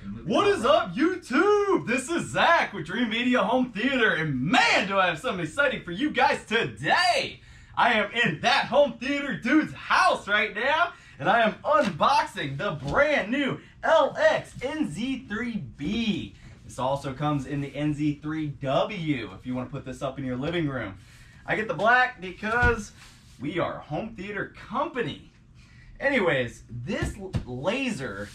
What is up, YouTube? This is Zach with Dreamedia Home Theater, and man, do I have something exciting for you guys today! I am in that home theater dude's house right now, and I am unboxing the brand new LX NZ3B. This also comes in the NZ3W if you want to put this up in your living room. I get the black because we are a home theater company. Anyways, this laser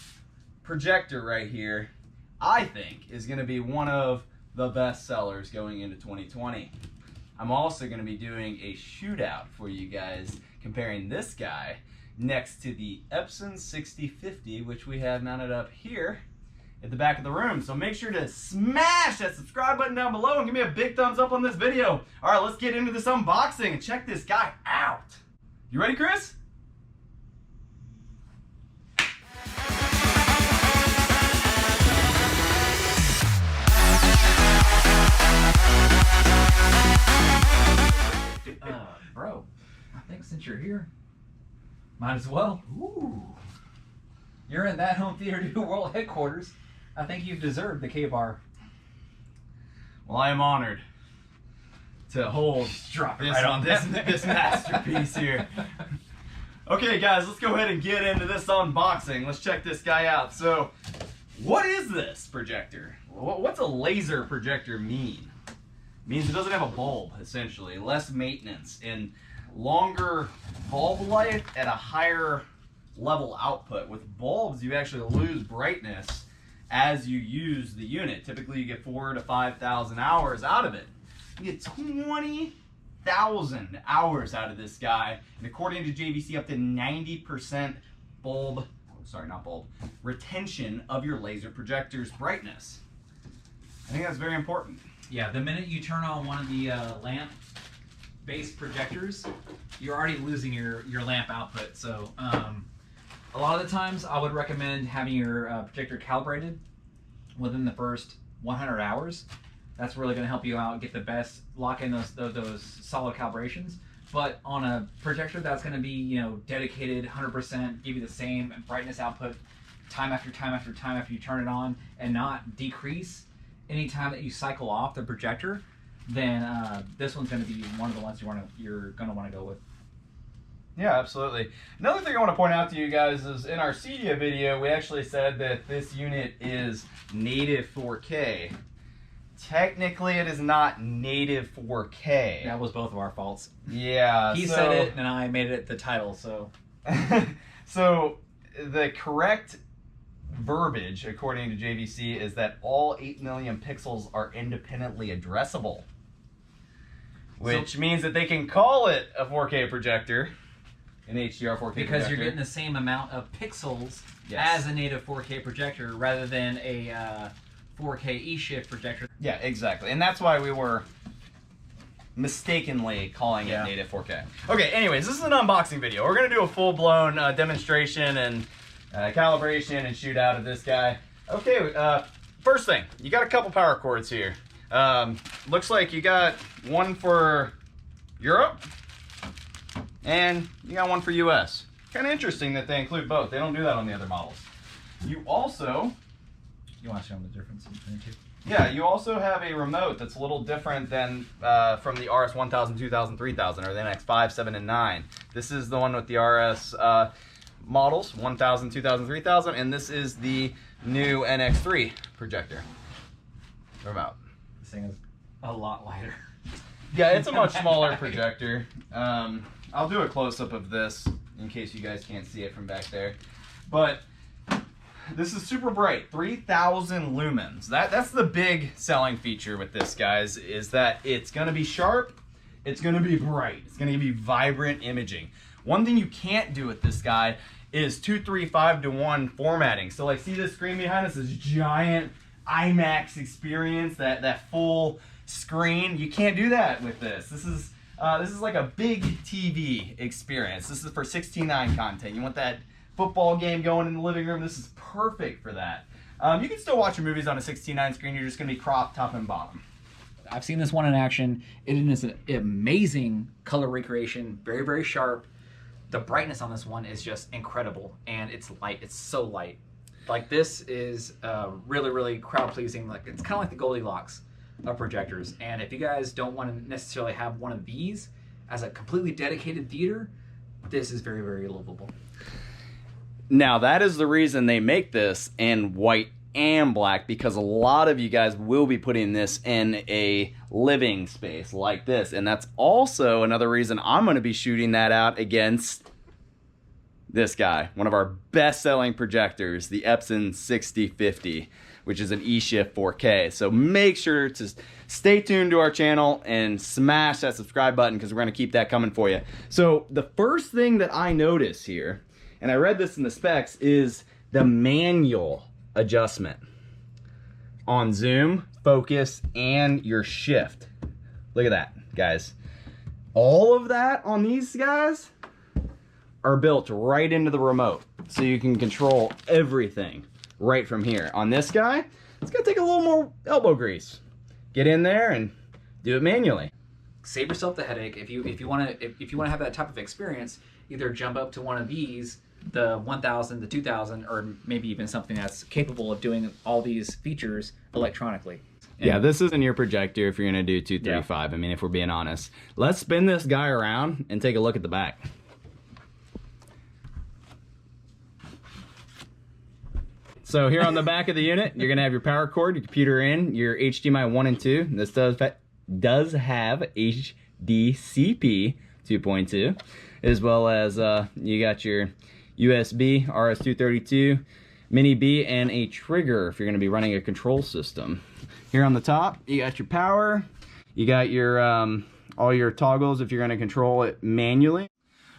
projector right here, I think, is going to be one of the best sellers going into 2020. I'm also going to be doing a shootout for you guys, comparing this guy next to the Epson 6050, which we have mounted up here at the back of the room. So make sure to smash that subscribe button down below and give me a big thumbs up on this video. All right, let's get into this unboxing and check this guy out. You ready, Chris? Bro, I think since you're here, might as well. Ooh. You're in that home theater do world headquarters. I think you've deserved the K-bar. Well, I am honored to hold Drop it this, right on this masterpiece here. Okay, guys, let's go ahead and get into this unboxing. Let's check this guy out. So, what is this projector? What's a laser projector mean? It means it doesn't have a bulb, essentially. Less maintenance and longer bulb life at a higher level output. With bulbs, you actually lose brightness as you use the unit. Typically, you get 4,000 to 5,000 hours out of it. You get 20,000 hours out of this guy, and according to JVC, up to 90% retention of your laser projector's brightness. I think that's very important. Yeah, the minute you turn on one of the lamp-based projectors, you're already losing your lamp output. So a lot of the times I would recommend having your projector calibrated within the first 100 hours. That's really going to help you out, get the best, lock in those solid calibrations. But on a projector that's going to be, you know, dedicated 100%, give you the same brightness output time after time after time after you turn it on, and not decrease anytime that you cycle off the projector, then this one's going to be one of the ones you're going to want to go with. Yeah, absolutely. Another thing I want to point out to you guys is in our Cedia video, we actually said that this unit is native 4K. Technically, it is not native 4K. That was both of our faults. Yeah. He said it, and I made it the title, so. So, the correct verbiage, according to JVC, is that all 8 million pixels are independently addressable. Which means that they can call it a 4K projector, an HDR 4K because projector. you're getting the same amount of pixels Yes. as a native 4K projector rather than a 4K E-shift projector. Yeah, exactly. And that's why we were mistakenly calling it native 4K. Okay, anyways, this is an unboxing video. We're going to do a full-blown demonstration and calibration and shootout of this guy. Okay, first thing, you got a couple power cords here. Looks like you got one for Europe and you got one for US. Kind of interesting that they include both. They don't do that on the other models. You also... You want to show them the difference between the two? Yeah, you also have a remote that's a little different than from the RS 1000, 2000, 3000, or the NX 5, 7, and 9. This is the one with the RS models, 1000, 2000, 3000, and this is the new NX3 projector remote. This thing is a lot lighter. Yeah, it's a much smaller projector. I'll do a close-up of this in case you guys can't see it from back there. But this is super bright, 3,000 lumens. That's the big selling feature with this, guys, is that it's going to be sharp, it's going to be bright, it's going to give you vibrant imaging. One thing you can't do with this guy is 2:3:5:1 formatting. So, like, see this screen behind us, this giant IMAX experience, that full screen. You can't do that with this. This is like a big TV experience. This is for 16:9 content. You want that football game going in the living room, this is perfect for that. You can still watch your movies on a 16:9 screen, you're just going to be cropped top and bottom. I've seen this one in action. It is an amazing color recreation, very, very sharp. The brightness on this one is just incredible, and it's light. It's so light. Like this is really, really crowd pleasing. Like it's kind of like the Goldilocks of projectors. And if you guys don't want to necessarily have one of these as a completely dedicated theater, this is very, very livable. Now that is the reason they make this in white and black, because a lot of you guys will be putting this in a living space like this, and that's also another reason I'm going to be shooting that out against this guy, one of our best-selling projectors, the Epson 6050, which is an E-Shift 4K. So make sure to stay tuned to our channel and smash that subscribe button, because we're going to keep that coming for you. So the first thing that I notice here, and I read this in the specs, is the manual adjustment on zoom, focus, and your shift. Look at that, guys. All of that on these guys are built right into the remote, so you can control everything right from here. On this guy, it's gonna take a little more elbow grease. Get in there and do it manually. Save yourself the headache. If you want to have that type of experience, either jump up to one of these, the 1000, the 2000, or maybe even something that's capable of doing all these features electronically. And yeah, this isn't your projector if you're gonna do 235. Yeah. I mean, if we're being honest. Let's spin this guy around and take a look at the back. So here on the back of the unit, you're gonna have your power cord, your computer in, your HDMI 1 and 2. This does have HDCP 2.2, as well as you got your USB, RS-232, Mini B, and a trigger if you're going to be running a control system. Here on the top, you got your power, you got your all your toggles if you're going to control it manually.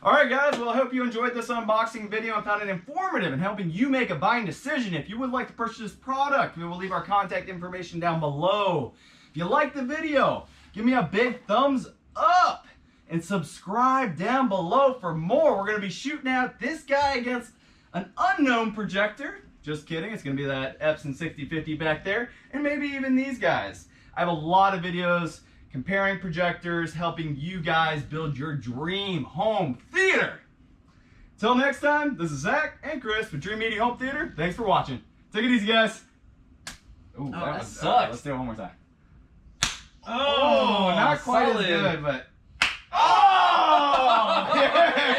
Alright guys, well I hope you enjoyed this unboxing video and found it informative in helping you make a buying decision. If you would like to purchase this product, we will leave our contact information down below. If you like the video, give me a big thumbs up and subscribe down below for more. We're going to be shooting out this guy against an unknown projector. Just kidding, it's going to be that Epson 6050 back there, and maybe even these guys. I have a lot of videos comparing projectors, helping you guys build your dream home theater. Till next time, this is Zach and Chris with Dreamedia Home Theater. Thanks for watching. Take it easy, guys. Ooh, that sucks. Let's do it one more time. Oh, not quite as good, but... Oh! Yeah!